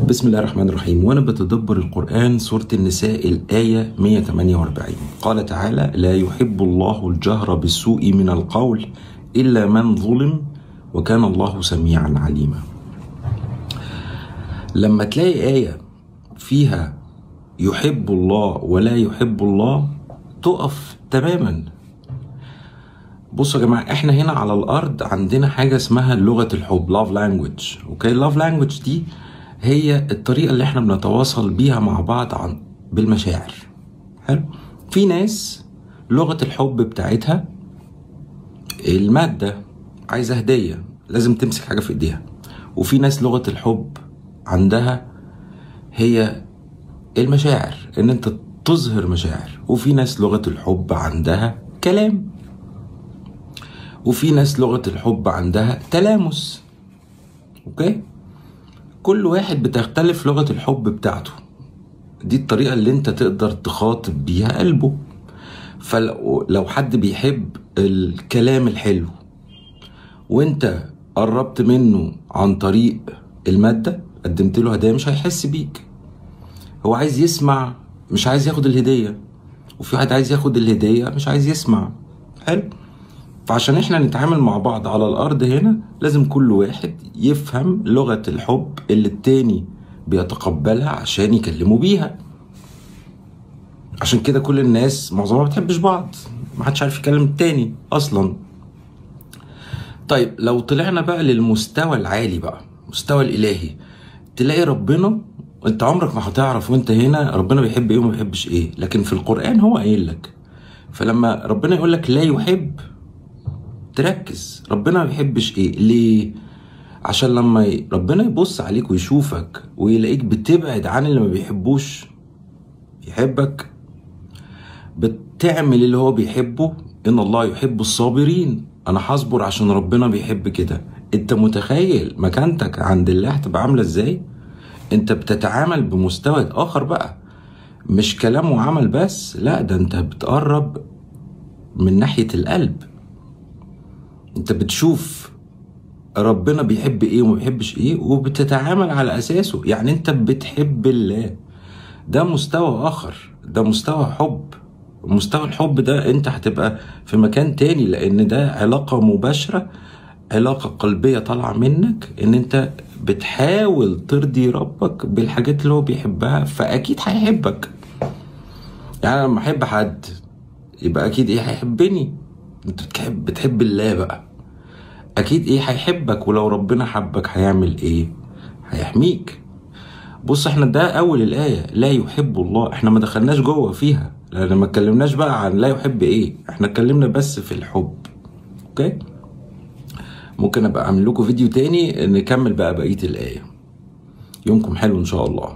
بسم الله الرحمن الرحيم. وانا بتدبر القرآن سورة النساء الآية 148 قال تعالى: لا يحب الله الجهر بالسوء من القول إلا من ظلم وكان الله سميعا عليما. لما تلاقي آية فيها يحب الله ولا يحب الله تقف تماما. بصوا يا جماعة، احنا هنا على الأرض عندنا حاجة اسمها لغة الحب، love language. اوكي، love language دي هي الطريقة اللي احنا بنتواصل بيها مع بعض بالمشاعر. حلو. في ناس لغة الحب بتاعتها المادة، عايزة هدية لازم تمسك حاجة في ايديها. وفي ناس لغة الحب عندها هي المشاعر، ان انت تظهر مشاعر. وفي ناس لغة الحب عندها كلام. وفي ناس لغة الحب عندها تلامس. اوكي، كل واحد بتختلف لغة الحب بتاعته. دي الطريقة اللي انت تقدر تخاطب بيها قلبه. فلو حد بيحب الكلام الحلو وانت قربت منه عن طريق المادة، قدمت له هدية، مش هيحس بيك. هو عايز يسمع، مش عايز ياخد الهدية. وفي واحد عايز ياخد الهدية مش عايز يسمع. حلو. فعشان احنا نتعامل مع بعض على الارض هنا لازم كل واحد يفهم لغة الحب اللي التاني بيتقبلها عشان يكلموا بيها. عشان كده كل الناس معظمها ما بتحبش بعض، محدش عارف يكلم التاني اصلا. طيب لو طلعنا بقى للمستوى العالي بقى، مستوى الالهي، تلاقي ربنا انت عمرك ما هتعرف وانت هنا ربنا بيحب ايه وما بيحبش ايه، لكن في القرآن هو قايل لك. فلما ربنا يقول لك لا يحب، تركز ربنا ما بيحبش ايه. ليه؟ عشان لما ربنا يبص عليك ويشوفك ويلاقيك بتبعد عن اللي ما بيحبوش يحبك، بتعمل اللي هو بيحبه. ان الله يحب الصابرين، انا هصبر عشان ربنا بيحب كده. انت متخيل مكانتك عند الله هتبقى عامله ازاي؟ انت بتتعامل بمستوى اخر بقى، مش كلام وعمل بس، لا ده انت بتقرب من ناحية القلب. انت بتشوف ربنا بيحب ايه وما بيحبش ايه وبتتعامل على اساسه. يعني انت بتحب الله. ده مستوى اخر، ده مستوى حب. مستوى الحب ده انت هتبقى في مكان تاني، لان ده علاقة مباشرة، علاقة قلبية طالعة منك، ان انت بتحاول ترضي ربك بالحاجات اللي هو بيحبها، فاكيد هيحبك. يعني لما احب حد يبقى اكيد ايه هيحبني. انت بتحب الله بقى، اكيد ايه هيحبك. ولو ربنا حبك هيعمل ايه؟ هيحميك. بص، احنا ده اول الايه لا يحب الله، احنا ما دخلناش جوه فيها لان ما اتكلمناش بقى عن لا يحب ايه، احنا اتكلمنا بس في الحب. اوكي، ممكن ابقى اعمل لكم فيديو تاني نكمل بقى بقيه الايه. يومكم حلو ان شاء الله.